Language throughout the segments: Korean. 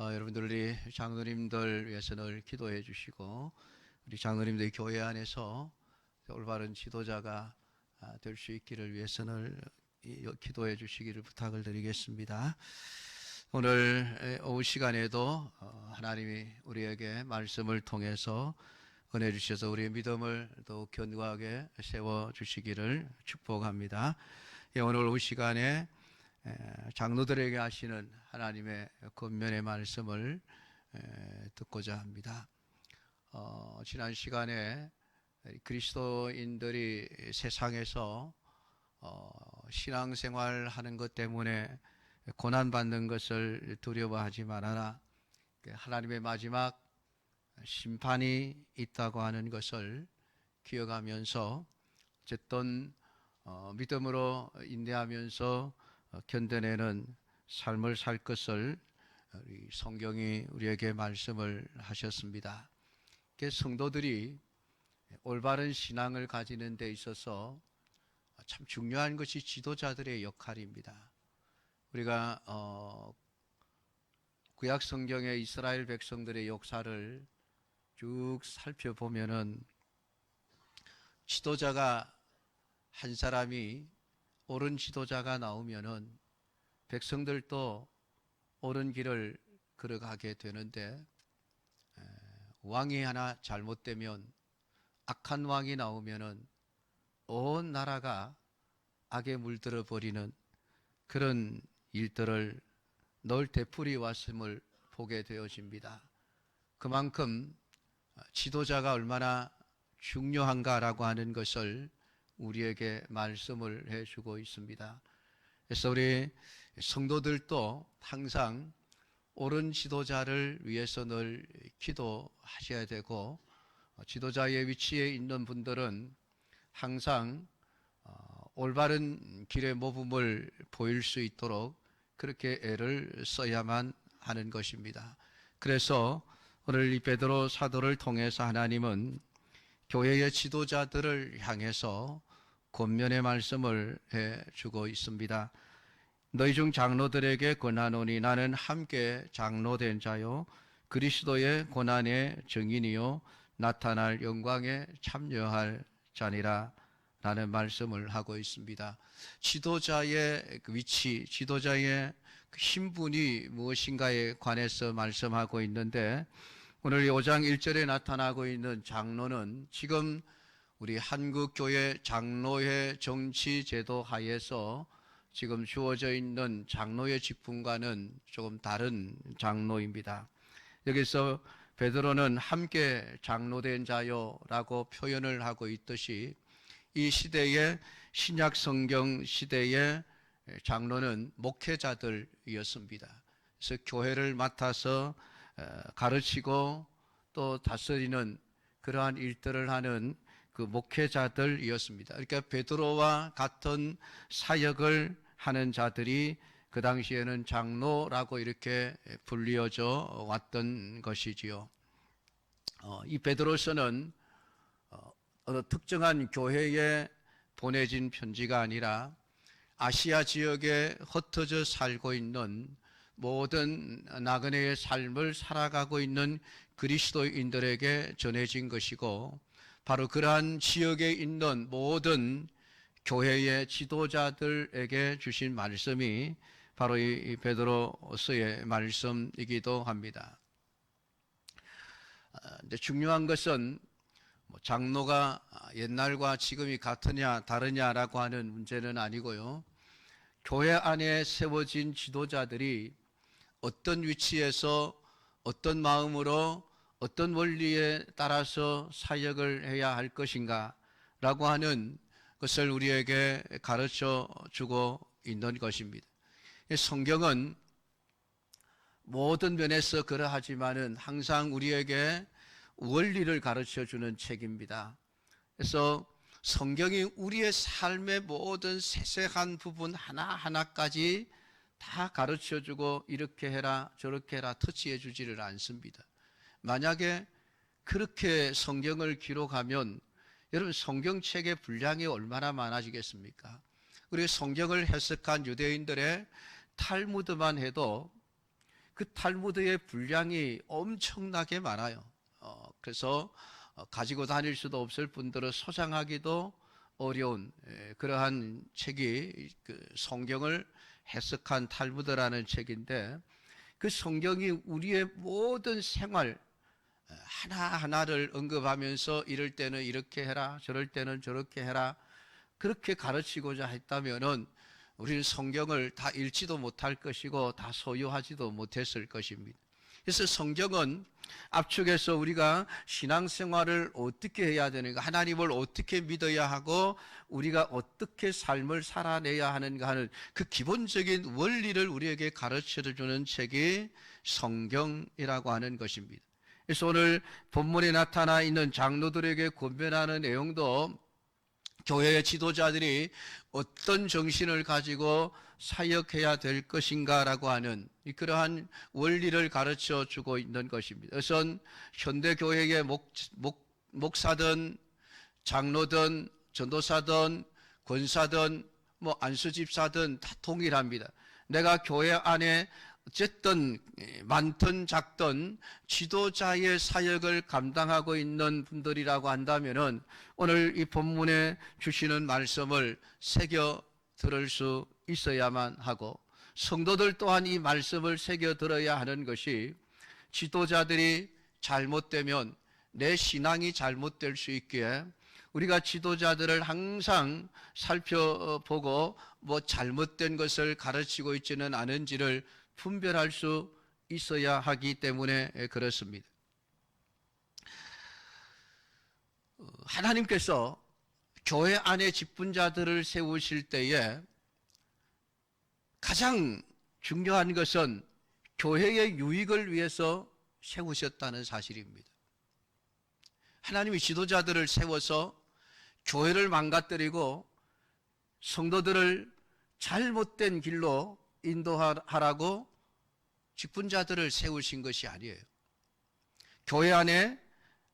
여러분들 우리 장로님들 위해서 늘 기도해 주시고 우리 장로님들 교회 안에서 올바른 지도자가 될 수 있기를 위해서 늘 기도해 주시기를 부탁을 드리겠습니다. 오늘 오후 시간에도 하나님이 우리에게 말씀을 통해서 은혜 주셔서 우리의 믿음을 더욱 견고하게 세워 주시기를 축복합니다. 오늘 오후 시간에 장로들에게 하시는 하나님의 권면의 말씀을 듣고자 합니다. 지난 시간에 그리스도인들이 세상에서 신앙생활 하는 것 때문에 고난받는 것을 두려워하지 말아라. 하나님의 마지막 심판이 있다고 하는 것을 기억하면서 어쨌든 믿음으로 인내하면서 견뎌내는 삶을 살 것을 성경이 우리에게 말씀을 하셨습니다. 성도들이 올바른 신앙을 가지는 데 있어서 참 중요한 것이 지도자들의 역할입니다. 우리가 구약 성경의 이스라엘 백성들의 역사를 쭉 살펴보면은 지도자가 한 사람이 옳은 지도자가 나오면은 백성들도 옳은 길을 걸어가게 되는데 왕이 하나 잘못되면 악한 왕이 나오면은 온 나라가 악에 물들어 버리는 그런 일들을 늘 되풀이 왔음을 보게 되어집니다. 그만큼 지도자가 얼마나 중요한가라고 하는 것을 우리에게 말씀을 해주고 있습니다. 그래서 우리 성도들도 항상 옳은 지도자를 위해서 늘 기도하셔야 되고 지도자의 위치에 있는 분들은 항상 올바른 길의 모범을 보일 수 있도록 그렇게 애를 써야만 하는 것입니다. 그래서 오늘 이 베드로 사도를 통해서 하나님은 교회의 지도자들을 향해서 권면의 말씀을 해주고 있습니다. 너희 중 장로들에게 권하노니 나는 함께 장로된 자요 그리스도의 고난의 증인이요 나타날 영광에 참여할 자니라 라는 말씀을 하고 있습니다. 지도자의 위치, 지도자의 신분이 무엇인가에 관해서 말씀하고 있는데 오늘 5장 1절에 나타나고 있는 장로는 지금 우리 한국교회 장로회 정치제도 하에서 지금 주어져 있는 장로의 직분과는 조금 다른 장로입니다. 여기서 베드로는 함께 장로된 자요라고 표현을 하고 있듯이 이 시대의 신약 성경 시대의 장로는 목회자들이었습니다. 그래서 교회를 맡아서 가르치고 또 다스리는 그러한 일들을 하는 그 목회자들이었습니다. 그러니까 베드로와 같은 사역을 하는 자들이 그 당시에는 장로라고 이렇게 불리어져 왔던 것이지요. 이 베드로서는 어느 특정한 교회에 보내진 편지가 아니라 아시아 지역에 흩어져 살고 있는 모든 나그네의 삶을 살아가고 있는 그리스도인들에게 전해진 것이고 바로 그러한 지역에 있는 모든 교회의 지도자들에게 주신 말씀이 바로 이 베드로서의 말씀이기도 합니다. 근데 중요한 것은 장로가 옛날과 지금이 같으냐 다르냐라고 하는 문제는 아니고요. 교회 안에 세워진 지도자들이 어떤 위치에서 어떤 마음으로 어떤 원리에 따라서 사역을 해야 할 것인가 라고 하는 것을 우리에게 가르쳐 주고 있는 것입니다. 성경은 모든 면에서 그러하지만은 항상 우리에게 원리를 가르쳐 주는 책입니다. 그래서 성경이 우리의 삶의 모든 세세한 부분 하나하나까지 다 가르쳐 주고 이렇게 해라 저렇게 해라 터치해 주지를 않습니다. 만약에 그렇게 성경을 기록하면 여러분 성경책의 분량이 얼마나 많아지겠습니까? 우리 성경을 해석한 유대인들의 탈무드만 해도 그 탈무드의 분량이 엄청나게 많아요. 그래서 가지고 다닐 수도 없을 뿐더러 소장하기도 어려운 그러한 책이 그 성경을 해석한 탈무드라는 책인데, 그 성경이 우리의 모든 생활 하나하나를 언급하면서 이럴 때는 이렇게 해라, 저럴 때는 저렇게 해라, 그렇게 가르치고자 했다면은 우리는 성경을 다 읽지도 못할 것이고 다 소유하지도 못했을 것입니다. 그래서 성경은 압축해서 우리가 신앙생활을 어떻게 해야 되는가, 하나님을 어떻게 믿어야 하고 우리가 어떻게 삶을 살아내야 하는가 하는 그 기본적인 원리를 우리에게 가르쳐주는 책이 성경이라고 하는 것입니다. 그래서 오늘 본문에 나타나 있는 장로들에게 권면하는 내용도 교회의 지도자들이 어떤 정신을 가지고 사역해야 될 것인가라고 하는 그러한 원리를 가르쳐 주고 있는 것입니다. 우선 현대교회의 목사든 장로든 전도사든 권사든 안수집사든 다 동일합니다. 내가 교회 안에 어쨌든 많든 작든 지도자의 사역을 감당하고 있는 분들이라고 한다면은 오늘 이 본문에 주시는 말씀을 새겨 들을 수 있어야만 하고, 성도들 또한 이 말씀을 새겨 들어야 하는 것이, 지도자들이 잘못되면 내 신앙이 잘못될 수 있기에 우리가 지도자들을 항상 살펴보고 잘못된 것을 가르치고 있지는 않은지를 분별할 수 있어야 하기 때문에 그렇습니다. 하나님께서 교회 안에 직분자들을 세우실 때에 가장 중요한 것은 교회의 유익을 위해서 세우셨다는 사실입니다. 하나님이 지도자들을 세워서 교회를 망가뜨리고 성도들을 잘못된 길로 인도하라고 직분자들을 세우신 것이 아니에요. 교회 안에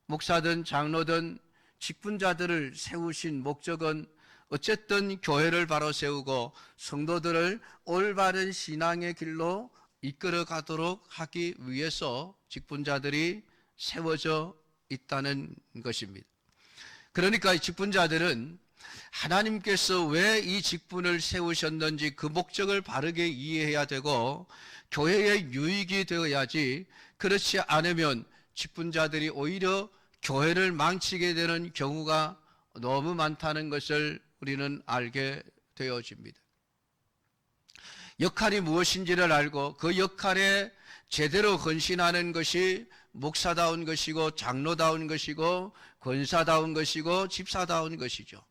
목사든 장로든 직분자들을 세우신 목적은 어쨌든 교회를 바로 세우고 성도들을 올바른 신앙의 길로 이끌어 가도록 하기 위해서 직분자들이 세워져 있다는 것입니다. 그러니까 이 직분자들은 하나님께서 왜 이 직분을 세우셨는지 그 목적을 바르게 이해해야 되고 교회의 유익이 되어야지, 그렇지 않으면 직분자들이 오히려 교회를 망치게 되는 경우가 너무 많다는 것을 우리는 알게 되어집니다. 역할이 무엇인지를 알고 그 역할에 제대로 헌신하는 것이 목사다운 것이고 장로다운 것이고 권사다운 것이고 집사다운 것이죠.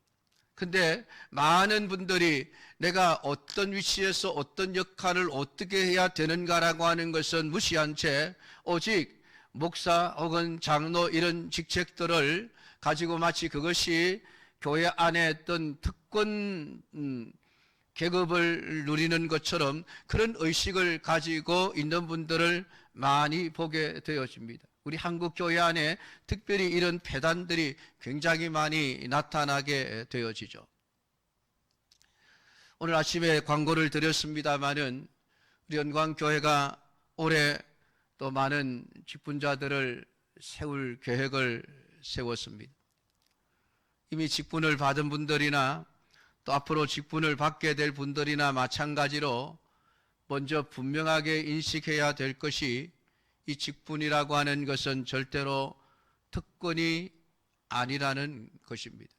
근데 많은 분들이 내가 어떤 위치에서 어떤 역할을 어떻게 해야 되는가라고 하는 것은 무시한 채 오직 목사 혹은 장로 이런 직책들을 가지고 마치 그것이 교회 안에 어떤 특권 계급을 누리는 것처럼 그런 의식을 가지고 있는 분들을 많이 보게 되어집니다. 우리 한국 교회 안에 특별히 이런 폐단들이 굉장히 많이 나타나게 되어지죠. 오늘 아침에 광고를 드렸습니다마는 우리 영광교회가 올해 또 많은 직분자들을 세울 계획을 세웠습니다. 이미 직분을 받은 분들이나 또 앞으로 직분을 받게 될 분들이나 마찬가지로 먼저 분명하게 인식해야 될 것이, 이 직분이라고 하는 것은 절대로 특권이 아니라는 것입니다.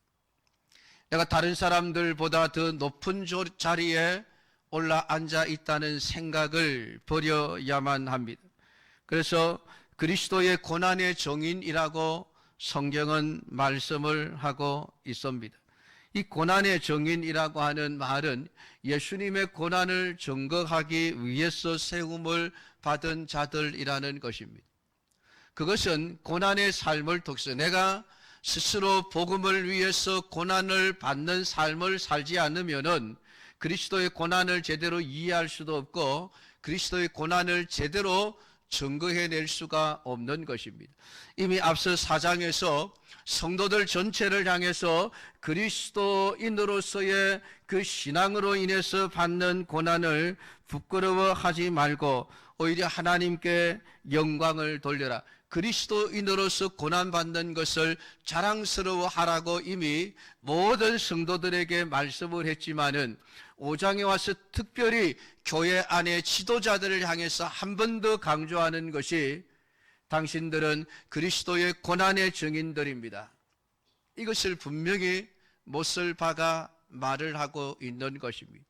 내가 다른 사람들보다 더 높은 자리에 올라 앉아 있다는 생각을 버려야만 합니다. 그래서 그리스도의 고난의 정인이라고 성경은 말씀을 하고 있습니다. 이 고난의 정인이라고 하는 말은 예수님의 고난을 증거하기 위해서 세움을 받은 자들이라는 것입니다. 그것은 고난의 삶을 통해서 내가 스스로 복음을 위해서 고난을 받는 삶을 살지 않으면은 그리스도의 고난을 제대로 이해할 수도 없고 그리스도의 고난을 제대로 증거해낼 수가 없는 것입니다. 이미 앞서 4장에서 성도들 전체를 향해서 그리스도인으로서의 그 신앙으로 인해서 받는 고난을 부끄러워하지 말고 오히려 하나님께 영광을 돌려라. 그리스도인으로서 고난받는 것을 자랑스러워하라고 이미 모든 성도들에게 말씀을 했지만은 5장에 와서 특별히 교회 안의 지도자들을 향해서 한 번 더 강조하는 것이 당신들은 그리스도의 고난의 증인들입니다. 이것을 분명히 못을 박아 말을 하고 있는 것입니다.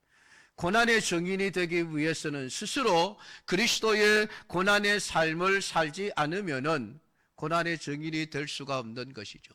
고난의 증인이 되기 위해서는 스스로 그리스도의 고난의 삶을 살지 않으면은 고난의 증인이 될 수가 없는 것이죠.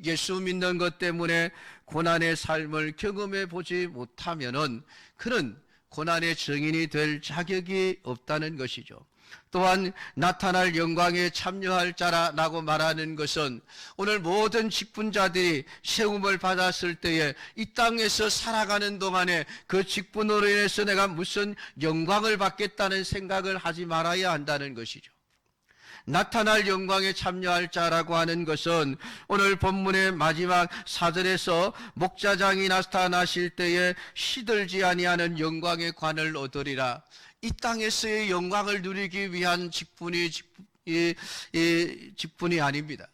예수 믿는 것 때문에 고난의 삶을 경험해 보지 못하면은 그는 고난의 증인이 될 자격이 없다는 것이죠. 또한 나타날 영광에 참여할 자라라고 말하는 것은 오늘 모든 직분자들이 세움을 받았을 때에 이 땅에서 살아가는 동안에 그 직분으로 인해서 내가 무슨 영광을 받겠다는 생각을 하지 말아야 한다는 것이죠. 나타날 영광에 참여할 자라고 하는 것은 오늘 본문의 마지막 4절에서 목자장이 나타나실 때에 시들지 아니하는 영광의 관을 얻으리라. 이 땅에서의 영광을 누리기 위한 직분이 아닙니다.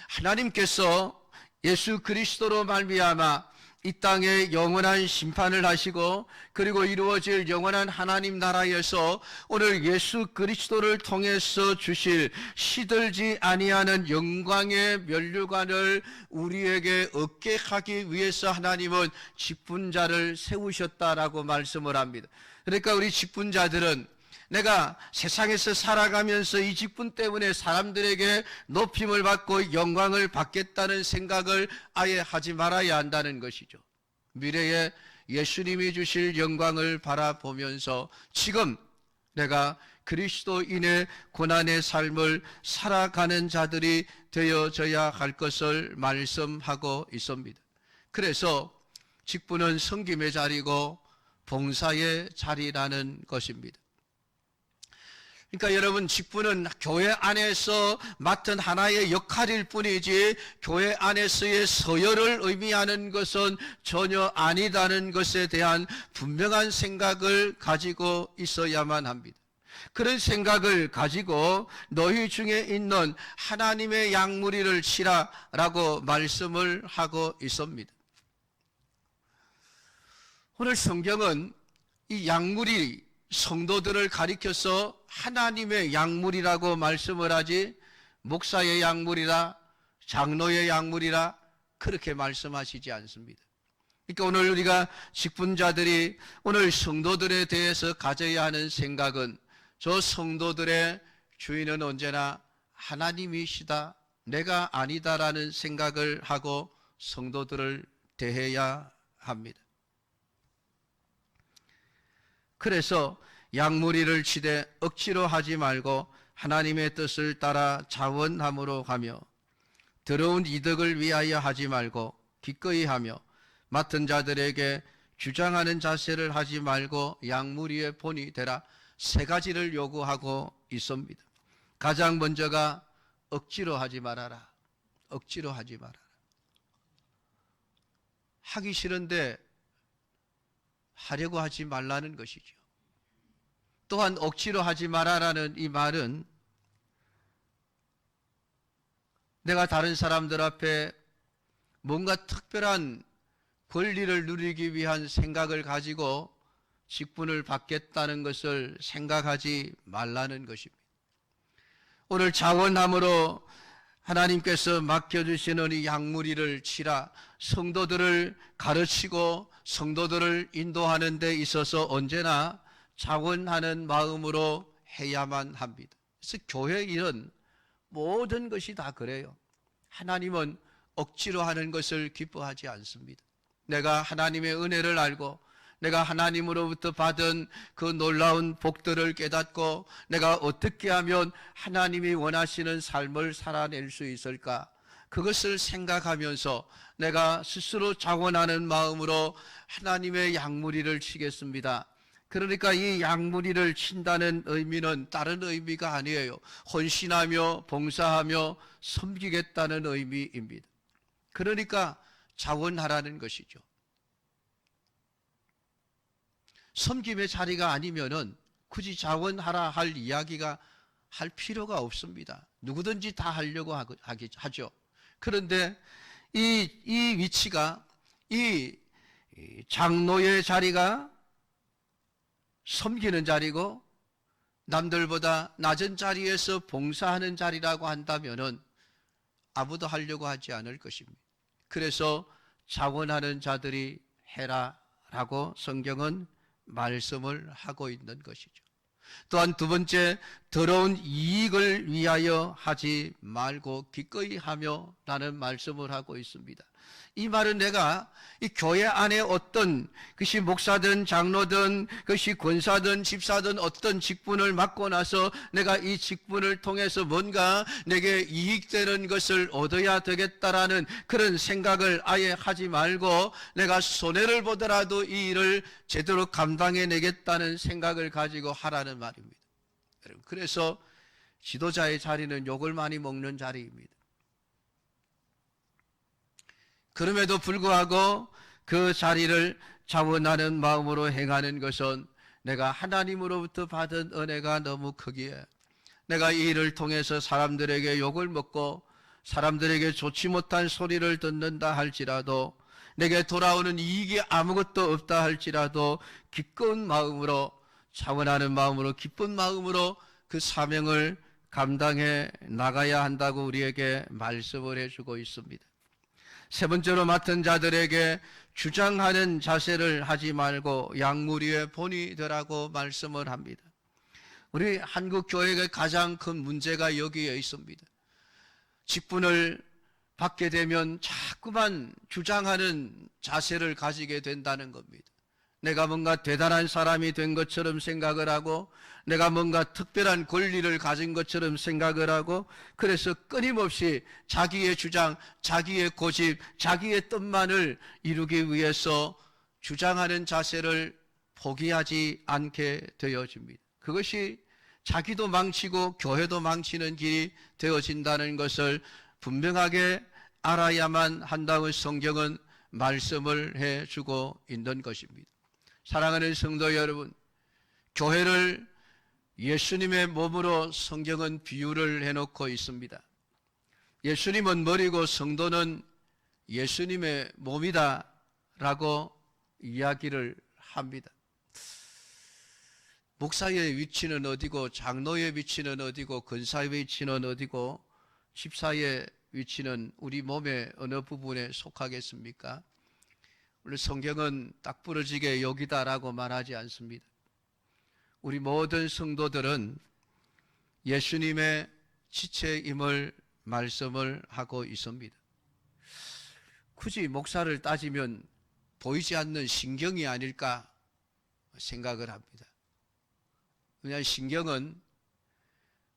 하나님께서 예수 그리스도로 말미암아 이 땅에 영원한 심판을 하시고 그리고 이루어질 영원한 하나님 나라에서 오늘 예수 그리스도를 통해서 주실 시들지 아니하는 영광의 면류관을 우리에게 얻게 하기 위해서 하나님은 직분자를 세우셨다라고 말씀을 합니다. 그러니까 우리 직분자들은 내가 세상에서 살아가면서 이 직분 때문에 사람들에게 높임을 받고 영광을 받겠다는 생각을 아예 하지 말아야 한다는 것이죠. 미래에 예수님이 주실 영광을 바라보면서 지금 내가 그리스도인의 고난의 삶을 살아가는 자들이 되어져야 할 것을 말씀하고 있습니다. 그래서 직분은 섬김의 자리고 봉사의 자리라는 것입니다. 그러니까 여러분, 직분은 교회 안에서 맡은 하나의 역할일 뿐이지 교회 안에서의 서열을 의미하는 것은 전혀 아니다는 것에 대한 분명한 생각을 가지고 있어야만 합니다. 그런 생각을 가지고 너희 중에 있는 하나님의 양무리를 치라라고 말씀을 하고 있습니다. 오늘 성경은 이 양무리 성도들을 가리켜서 하나님의 양물이라고 말씀을 하지 목사의 양물이라 장로의 양물이라 그렇게 말씀하시지 않습니다. 그러니까 오늘 우리가 직분자들이 오늘 성도들에 대해서 가져야 하는 생각은 저 성도들의 주인은 언제나 하나님이시다, 내가 아니다라는 생각을 하고 성도들을 대해야 합니다. 그래서 양무리를 치되 억지로 하지 말고 하나님의 뜻을 따라 자원함으로 가며 더러운 이득을 위하여 하지 말고 기꺼이 하며 맡은 자들에게 주장하는 자세를 하지 말고 양무리의 본이 되라. 세 가지를 요구하고 있습니다. 가장 먼저가 억지로 하지 말아라. 억지로 하지 말아라. 하기 싫은데 하려고 하지 말라는 것이죠. 또한 억지로 하지 말아라는 이 말은 내가 다른 사람들 앞에 뭔가 특별한 권리를 누리기 위한 생각을 가지고 직분을 받겠다는 것을 생각하지 말라는 것입니다. 오늘 자원함으로 하나님께서 맡겨주시는 이 양무리를 치라. 성도들을 가르치고 성도들을 인도하는 데 있어서 언제나 자원하는 마음으로 해야만 합니다. 그래서 교회 일은 모든 것이 다 그래요. 하나님은 억지로 하는 것을 기뻐하지 않습니다. 내가 하나님의 은혜를 알고 내가 하나님으로부터 받은 그 놀라운 복들을 깨닫고 내가 어떻게 하면 하나님이 원하시는 삶을 살아낼 수 있을까? 그것을 생각하면서 내가 스스로 자원하는 마음으로 하나님의 양무리를 치겠습니다. 그러니까 이 양무리를 친다는 의미는 다른 의미가 아니에요. 헌신하며 봉사하며 섬기겠다는 의미입니다. 그러니까 자원하라는 것이죠. 섬김의 자리가 아니면은 굳이 자원하라 할 이야기가 할 필요가 없습니다. 누구든지 다 하려고 하죠. 그런데 이 위치가, 이 장로의 자리가 섬기는 자리고 남들보다 낮은 자리에서 봉사하는 자리라고 한다면은 아무도 하려고 하지 않을 것입니다. 그래서 자원하는 자들이 해라라고 성경은 말씀을 하고 있는 것이죠. 또한 두 번째, 더러운 이익을 위하여 하지 말고 기꺼이 하며 라는 말씀을 하고 있습니다. 이 말은 내가 이 교회 안에 어떤 그것이 목사든 장로든 그것이 권사든 집사든 어떤 직분을 맡고 나서 내가 이 직분을 통해서 뭔가 내게 이익되는 것을 얻어야 되겠다라는 그런 생각을 아예 하지 말고 내가 손해를 보더라도 이 일을 제대로 감당해내겠다는 생각을 가지고 하라는 말입니다. 그래서 지도자의 자리는 욕을 많이 먹는 자리입니다. 그럼에도 불구하고 그 자리를 자원하는 마음으로 행하는 것은 내가 하나님으로부터 받은 은혜가 너무 크기에 내가 이 일을 통해서 사람들에게 욕을 먹고 사람들에게 좋지 못한 소리를 듣는다 할지라도 내게 돌아오는 이익이 아무것도 없다 할지라도 기꺼운 마음으로 자원하는 마음으로 기쁜 마음으로 그 사명을 감당해 나가야 한다고 우리에게 말씀을 해주고 있습니다. 세 번째로 맡은 자들에게 주장하는 자세를 하지 말고 양무리의 본이 되라고 말씀을 합니다. 우리 한국 교회의 가장 큰 문제가 여기에 있습니다. 직분을 받게 되면 자꾸만 주장하는 자세를 가지게 된다는 겁니다. 내가 뭔가 대단한 사람이 된 것처럼 생각을 하고 내가 뭔가 특별한 권리를 가진 것처럼 생각을 하고 그래서 끊임없이 자기의 주장, 자기의 고집, 자기의 뜻만을 이루기 위해서 주장하는 자세를 포기하지 않게 되어집니다. 그것이 자기도 망치고 교회도 망치는 길이 되어진다는 것을 분명하게 알아야만 한다고 성경은 말씀을 해주고 있는 것입니다. 사랑하는 성도 여러분, 교회를 예수님의 몸으로 성경은 비유를 해놓고 있습니다. 예수님은 머리고 성도는 예수님의 몸이다 라고 이야기를 합니다. 목사의 위치는 어디고 장로의 위치는 어디고 권사의 위치는 어디고 집사의 위치는 우리 몸의 어느 부분에 속하겠습니까? 우리 성경은 딱 부러지게 여기다라고 말하지 않습니다. 우리 모든 성도들은 예수님의 지체임을 말씀을 하고 있습니다. 굳이 목사를 따지면 보이지 않는 신경이 아닐까 생각을 합니다. 왜냐하면 신경은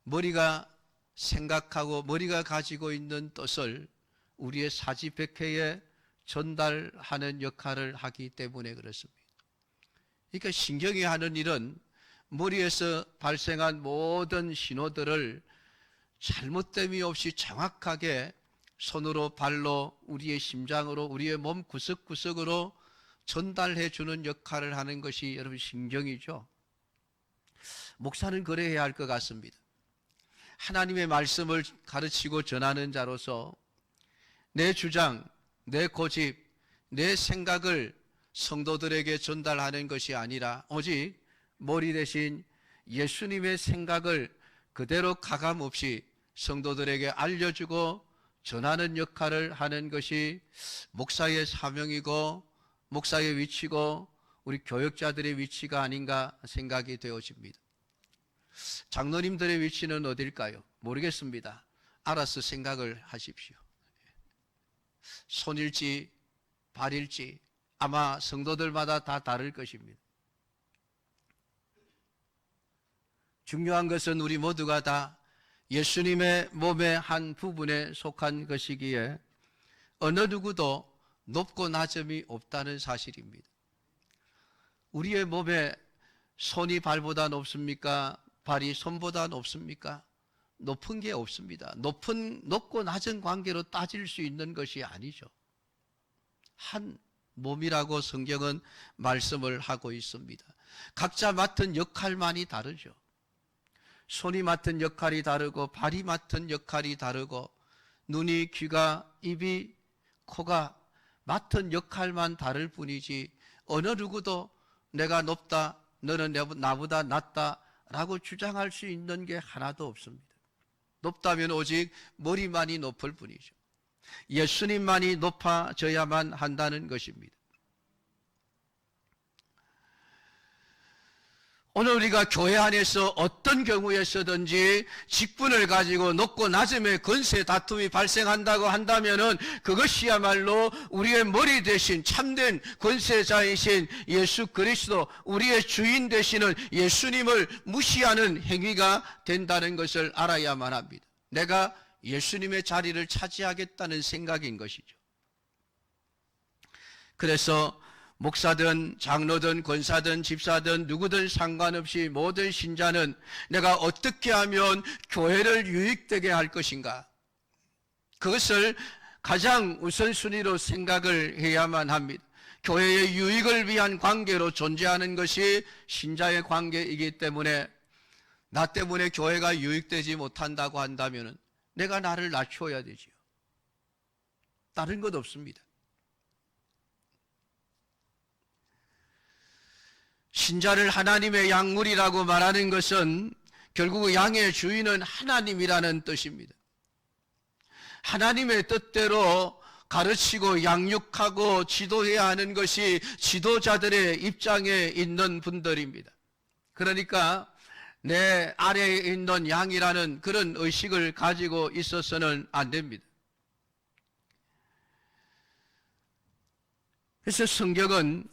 머리가 생각하고 머리가 가지고 있는 뜻을 우리의 사지백회에 전달하는 역할을 하기 때문에 그렇습니다. 그러니까 신경이 하는 일은 머리에서 발생한 모든 신호들을 잘못됨이 없이 정확하게 손으로 발로 우리의 심장으로 우리의 몸 구석구석으로 전달해 주는 역할을 하는 것이 여러분 신경이죠. 목사는 그래야 할 것 같습니다. 하나님의 말씀을 가르치고 전하는 자로서 내 주장, 내 고집, 내 생각을 성도들에게 전달하는 것이 아니라 오직 머리 대신 예수님의 생각을 그대로 가감없이 성도들에게 알려주고 전하는 역할을 하는 것이 목사의 사명이고 목사의 위치고 우리 교역자들의 위치가 아닌가 생각이 되어집니다. 장로님들의 위치는 어딜까요? 모르겠습니다. 알아서 생각을 하십시오. 손일지 발일지 아마 성도들마다 다 다를 것입니다. 중요한 것은 우리 모두가 다 예수님의 몸의 한 부분에 속한 것이기에 어느 누구도 높고 낮음이 없다는 사실입니다. 우리의 몸에 손이 발보다 높습니까? 발이 손보다 높습니까? 높은 게 없습니다. 높고 낮은 관계로 따질 수 있는 것이 아니죠. 한 몸이라고 성경은 말씀을 하고 있습니다. 각자 맡은 역할만이 다르죠. 손이 맡은 역할이 다르고 발이 맡은 역할이 다르고 눈이, 귀가, 입이, 코가 맡은 역할만 다를 뿐이지 어느 누구도 내가 높다, 너는 나보다 낫다 라고 주장할 수 있는 게 하나도 없습니다. 높다면 오직 머리만이 높을 뿐이죠. 예수님만이 높아져야만 한다는 것입니다. 오늘 우리가 교회 안에서 어떤 경우에서든지 직분을 가지고 높고 낮음의 권세 다툼이 발생한다고 한다면은 그것이야말로 우리의 머리 대신 참된 권세자이신 예수 그리스도, 우리의 주인 되시는 예수님을 무시하는 행위가 된다는 것을 알아야만 합니다. 내가 예수님의 자리를 차지하겠다는 생각인 것이죠. 그래서 목사든 장로든 권사든 집사든 누구든 상관없이 모든 신자는 내가 어떻게 하면 교회를 유익되게 할 것인가, 그것을 가장 우선순위로 생각을 해야만 합니다. 교회의 유익을 위한 관계로 존재하는 것이 신자의 관계이기 때문에 나 때문에 교회가 유익되지 못한다고 한다면 내가 나를 낮춰야 되지요. 다른 것 없습니다. 신자를 하나님의 양물이라고 말하는 것은 결국 양의 주인은 하나님이라는 뜻입니다. 하나님의 뜻대로 가르치고 양육하고 지도해야 하는 것이 지도자들의 입장에 있는 분들입니다. 그러니까 내 아래에 있는 양이라는 그런 의식을 가지고 있어서는 안 됩니다. 그래서 성경은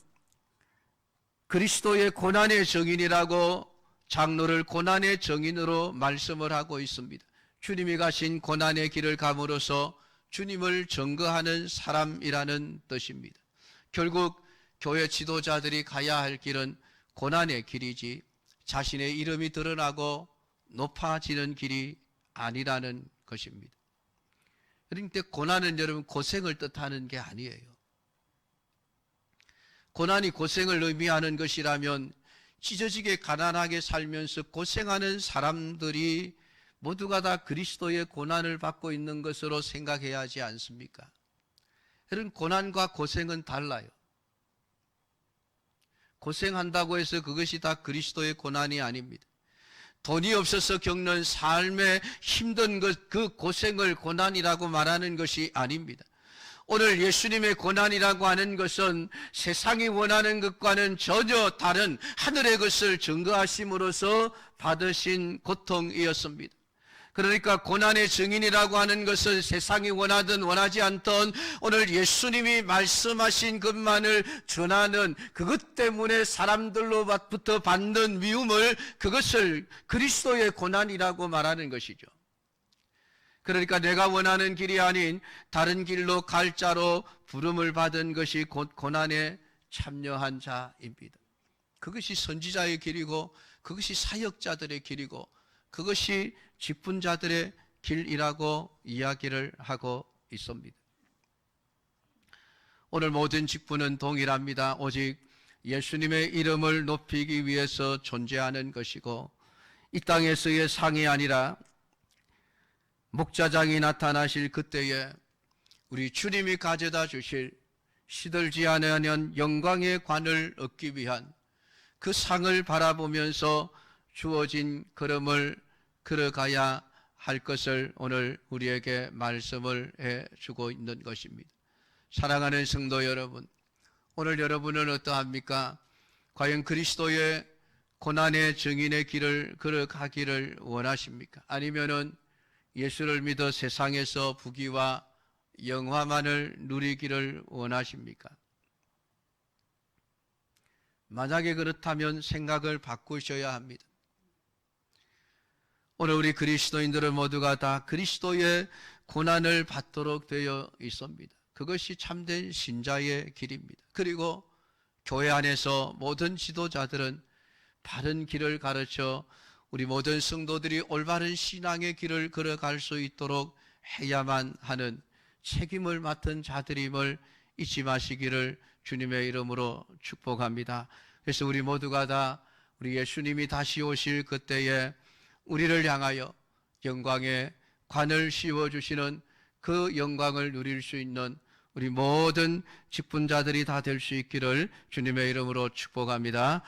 그리스도의 고난의 증인이라고 장로를 고난의 증인으로 말씀을 하고 있습니다. 주님이 가신 고난의 길을 감으로써 주님을 증거하는 사람이라는 뜻입니다. 결국 교회 지도자들이 가야 할 길은 고난의 길이지 자신의 이름이 드러나고 높아지는 길이 아니라는 것입니다. 그런데 고난은 여러분 고생을 뜻하는 게 아니에요. 고난이 고생을 의미하는 것이라면 찢어지게 가난하게 살면서 고생하는 사람들이 모두가 다 그리스도의 고난을 받고 있는 것으로 생각해야 하지 않습니까? 그런 고난과 고생은 달라요. 고생한다고 해서 그것이 다 그리스도의 고난이 아닙니다. 돈이 없어서 겪는 삶의 힘든 것, 그 고생을 고난이라고 말하는 것이 아닙니다. 오늘 예수님의 고난이라고 하는 것은 세상이 원하는 것과는 전혀 다른 하늘의 것을 증거하심으로써 받으신 고통이었습니다. 그러니까 고난의 증인이라고 하는 것은 세상이 원하든 원하지 않던 오늘 예수님이 말씀하신 것만을 전하는, 그것 때문에 사람들로부터 받는 미움을, 그것을 그리스도의 고난이라고 말하는 것이죠. 그러니까 내가 원하는 길이 아닌 다른 길로 갈 자로 부름을 받은 것이 곧 고난에 참여한 자입니다. 그것이 선지자의 길이고 그것이 사역자들의 길이고 그것이 직분자들의 길이라고 이야기를 하고 있습니다. 오늘 모든 직분은 동일합니다. 오직 예수님의 이름을 높이기 위해서 존재하는 것이고 이 땅에서의 상이 아니라 목자장이 나타나실 그때에 우리 주님이 가져다 주실 시들지 않으려는 영광의 관을 얻기 위한 그 상을 바라보면서 주어진 걸음을 걸어가야 할 것을 오늘 우리에게 말씀을 해주고 있는 것입니다. 사랑하는 성도 여러분, 오늘 여러분은 어떠합니까? 과연 그리스도의 고난의 증인의 길을 걸어가기를 원하십니까? 아니면은 예수를 믿어 세상에서 부귀와 영화만을 누리기를 원하십니까? 만약에 그렇다면 생각을 바꾸셔야 합니다. 오늘 우리 그리스도인들은 모두가 다 그리스도의 고난을 받도록 되어 있습니다. 그것이 참된 신자의 길입니다. 그리고 교회 안에서 모든 지도자들은 바른 길을 가르쳐 우리 모든 성도들이 올바른 신앙의 길을 걸어갈 수 있도록 해야만 하는 책임을 맡은 자들임을 잊지 마시기를 주님의 이름으로 축복합니다. 그래서 우리 모두가 다 우리 예수님이 다시 오실 그때에 우리를 향하여 영광의 관을 씌워주시는 그 영광을 누릴 수 있는 우리 모든 직분자들이 다 될 수 있기를 주님의 이름으로 축복합니다.